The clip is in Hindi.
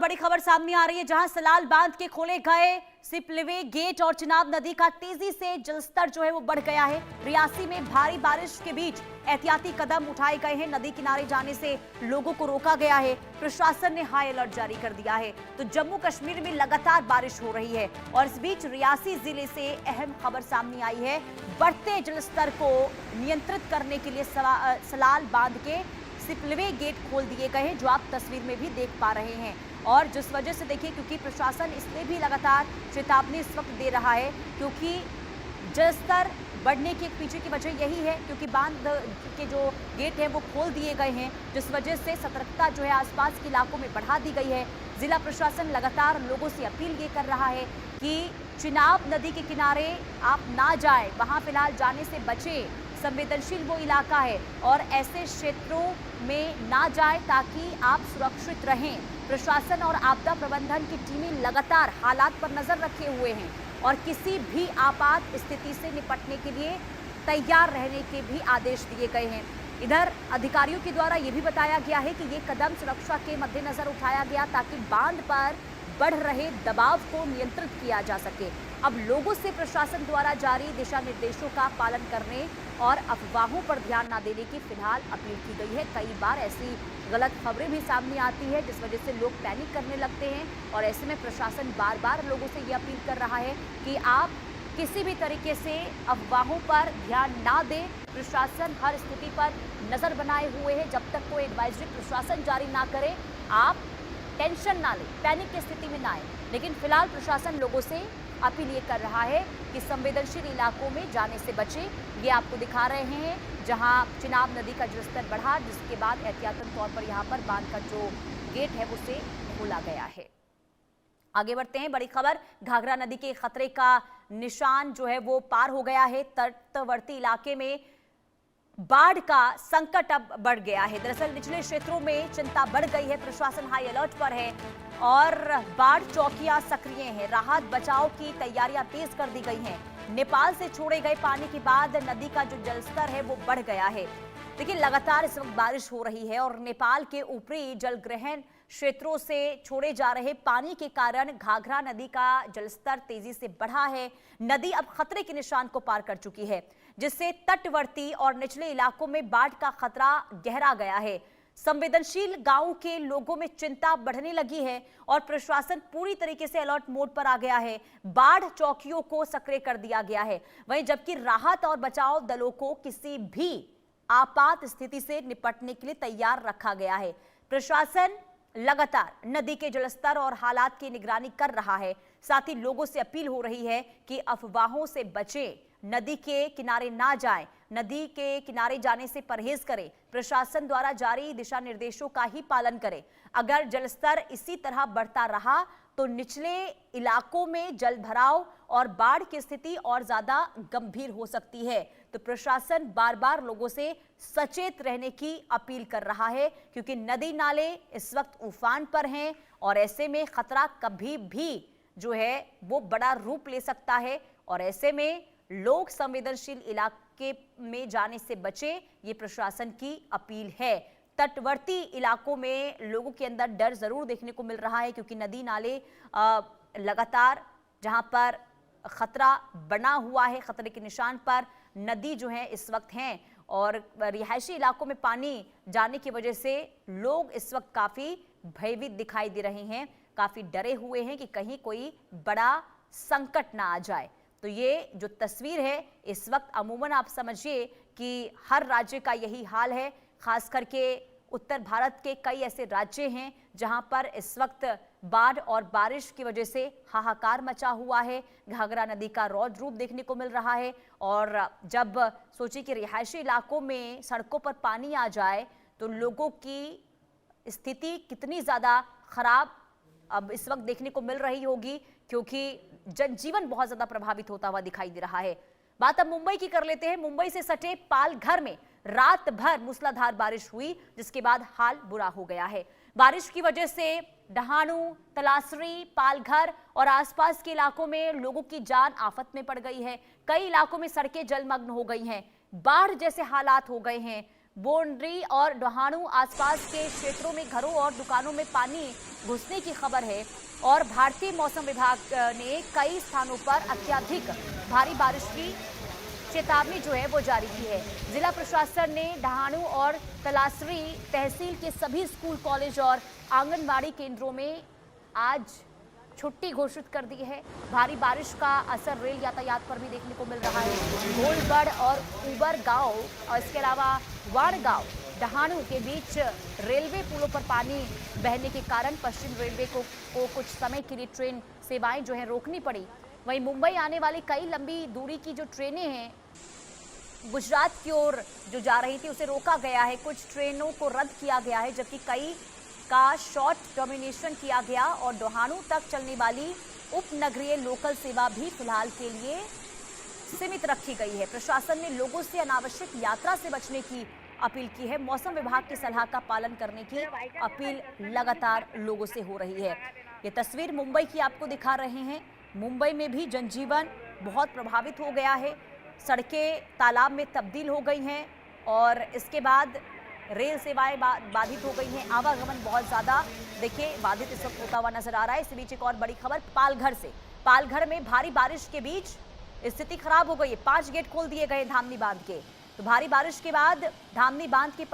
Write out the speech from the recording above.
बड़ी खबर सामने आ रही है, जहां सलाल बांध के खोले गए सिपलिवे गेट और चिनाब नदी का तेजी से जलस्तर जो है वो बढ़ गया है। रियासी में भारी बारिश के बीच एहतियाती कदम उठाए गए हैं। नदी किनारे जाने से लोगों को रोका गया है। प्रशासन ने हाई अलर्ट जारी कर दिया है। तो जम्मू कश्मीर में लगातार बारिश हो रही है और इस बीच रियासी जिले से अहम खबर सामने आई है। बढ़ते जलस्तर को नियंत्रित करने के लिए सलाल बांध के सिपलिवे गेट खोल दिए गए हैं, जो आप तस्वीर में भी देख पा रहे हैं। और जिस वजह से देखिए, क्योंकि प्रशासन इसलिए भी लगातार चेतावनी इस वक्त दे रहा है, क्योंकि जलस्तर बढ़ने के पीछे की वजह यही है, क्योंकि बांध के जो गेट हैं वो खोल दिए गए हैं, जिस वजह से सतर्कता जो है आसपास के इलाकों में बढ़ा दी गई है। जिला प्रशासन लगातार लोगों से अपील ये कर रहा है कि चिनाब नदी के किनारे आप ना जाएं, वहां फिलहाल जाने से बचें। संवेदनशील वो इलाका है और ऐसे क्षेत्रों में ना जाए ताकि आप सुरक्षित रहें। प्रशासन और आपदा प्रबंधन की टीमें लगातार हालात पर नजर रखे हुए हैं और किसी भी आपात स्थिति से निपटने के लिए तैयार रहने के भी आदेश दिए गए हैं। इधर अधिकारियों के द्वारा ये भी बताया गया है कि ये कदम सुरक्षा के मद्देनजर उठाया गया ताकि बांध पर बढ़ रहे दबाव को नियंत्रित किया जा सके। अब लोगों से प्रशासन द्वारा जारी दिशा निर्देशों का पालन करने और अफवाहों पर ध्यान न देने की फिलहाल अपील की गई है। कई बार ऐसी गलत खबरें भी सामने आती है, जिस वजह से लोग पैनिक करने लगते हैं और ऐसे में प्रशासन बार बार लोगों से ये अपील कर रहा है कि आप किसी भी तरीके से अफवाहों पर ध्यान ना दें। प्रशासन हर स्थिति पर नजर बनाए हुए है। जब तक कोई एडवाइजरी प्रशासन जारी ना करे, आप टेंशन ना लें, पैनिक की स्थिति में ना आए। लेकिन फिलहाल प्रशासन लोगों से अपील ये कर रहा है कि संवेदनशील इलाकों में जाने से बचें। ये आपको दिखा रहे हैं जहां चिनाब नदी का जलस्तर बढ़ा, जिसके बाद एहतियातन तौर पर यहां पर बांध का जो गेट है उसे खोला गया है। आगे बढ़ते हैं, बड़ी खबर, घाघरा नदी के खतरे का निशान जो है वो पार हो गया है। तटवर्ती इलाके में बाढ़ का संकट अब बढ़ गया है। दरअसल निचले क्षेत्रों में चिंता बढ़ गई है। प्रशासन हाई अलर्ट पर है और बाढ़ चौकियां सक्रिय हैं। राहत बचाव की तैयारियां तेज कर दी गई हैं। नेपाल से छोड़े गए पानी के बाद नदी का जो जलस्तर है वो बढ़ गया है। देखिए, लगातार इस वक्त बारिश हो रही है और नेपाल के ऊपरी जलग्रहण क्षेत्रों से छोड़े जा रहे पानी के कारण घाघरा नदी का जलस्तर तेजी से बढ़ा है। नदी अब खतरे के निशान को पार कर चुकी है, जिससे तटवर्ती और निचले इलाकों में बाढ़ का खतरा गहरा गया है। संवेदनशील गांवों के लोगों में चिंता बढ़ने लगी है और प्रशासन पूरी तरीके से अलर्ट मोड पर आ गया है। बाढ़ चौकियों को सक्रिय कर दिया गया है। वहीं जबकि राहत और बचाव दलों को किसी भी आपात स्थिति से निपटने के लिए तैयार रखा गया है। प्रशासन लगातार नदी के जलस्तर और हालात की निगरानी कर रहा है। साथ ही लोगों से अपील हो रही है कि अफवाहों से बचें, नदी के किनारे ना जाएं, नदी के किनारे जाने से परहेज करें, प्रशासन द्वारा जारी दिशा निर्देशों का ही पालन करें। अगर जलस्तर इसी तरह बढ़ता रहा तो निचले इलाकों में जलभराव और बाढ़ की स्थिति और ज्यादा गंभीर हो सकती है। तो प्रशासन बार बार लोगों से सचेत रहने की अपील कर रहा है, क्योंकि नदी नाले इस वक्त उफान पर हैं और ऐसे में खतरा कभी भी जो है वो बड़ा रूप ले सकता है और ऐसे में लोग संवेदनशील इलाके में जाने से बचें, ये प्रशासन की अपील है। तटवर्ती इलाकों में लोगों के अंदर डर जरूर देखने को मिल रहा है, क्योंकि नदी नाले लगातार जहां पर खतरा बना हुआ है, खतरे के निशान पर नदी जो है इस वक्त हैं और रिहायशी इलाकों में पानी जाने की वजह से लोग इस वक्त काफी भयभीत दिखाई दे रहे हैं, काफी डरे हुए हैं कि कहीं कोई बड़ा संकट ना आ जाए। तो ये जो तस्वीर है इस वक्त अमूमन आप समझिए कि हर राज्य का यही हाल है। खास करके उत्तर भारत के कई ऐसे राज्य हैं जहां पर इस वक्त बाढ़ और बारिश की वजह से हाहाकार मचा हुआ है। घाघरा नदी का रौद्र रूप देखने को मिल रहा है और जब सोचिए कि रिहायशी इलाकों में सड़कों पर पानी आ जाए तो लोगों की स्थिति कितनी ज़्यादा खराब अब इस वक्त देखने को मिल रही होगी, क्योंकि जनजीवन बहुत ज्यादा प्रभावित होता हुआ दिखाई दे रहा है। बात अब मुंबई की कर लेते हैं। मुंबई से सटे पालघर में रात भर मूसलाधार बारिश हुई, जिसके बाद हाल बुरा हो गया है। बारिश की वजह से डहाणू, तलासरी, पालघर और आसपास के इलाकों में लोगों की जान आफत में पड़ गई है। कई इलाकों में सड़कें जलमग्न हो गई हैं, बाढ़ जैसे हालात हो गए हैं। बोंडरी और डहाणू आसपास के क्षेत्रों में घरों और दुकानों में पानी घुसने की खबर है और भारतीय मौसम विभाग ने कई स्थानों पर अत्यधिक भारी बारिश की चेतावनी जो है वो जारी की है। जिला प्रशासन ने डहाणू और तलासरी तहसील के सभी स्कूल, कॉलेज और आंगनबाड़ी केंद्रों में आज छुट्टी घोषित कर दी है। भारी बारिश का असर रेल यातायात पर भी देखने को मिल रहा है। घोलगढ़ और उबर गांव और इसके अलावा वाड़ गांव डहाणू के बीच रेलवे पुलों पर पानी बहने के कारण पश्चिम रेलवे को कुछ समय के लिए ट्रेन सेवाएं जो है रोकनी पड़ी। वहीं मुंबई आने वाली कई लंबी दूरी की जो ट्रेनें हैं गुजरात की ओर जो जा रही थी उसे रोका गया है। कुछ ट्रेनों को रद्द किया गया है, जबकि कई का शॉर्ट टर्मिनेशन किया गया और डहाणू तक चलने वाली उपनगरीय लोकल सेवा भी फिलहाल के लिए सीमित रखी गई है। प्रशासन ने लोगों से अनावश्यक यात्रा से बचने की अपील की है। मौसम विभाग की सलाह का पालन करने की अपील लगातार लोगों से हो रही है। ये तस्वीर मुंबई की आपको दिखा रहे हैं। मुंबई में भी जनजीवन बहुत प्रभावित हो गया है। सड़कें तालाब में तब्दील हो गई हैं और इसके बाद रेल सेवाएं बाधित हो गई हैं। आवागमन बहुत ज्यादा देखिए बाधित इस वक्त होता हुआ नजर आ रहा है। इस बीच एक और बड़ी खबर पालघर से। पालघर में भारी बारिश के बीच स्थिति खराब हो गई है। 5 गेट खोल दिए गए धामनी बांध के। तो भारी बारिश के बाद धामनी बांध के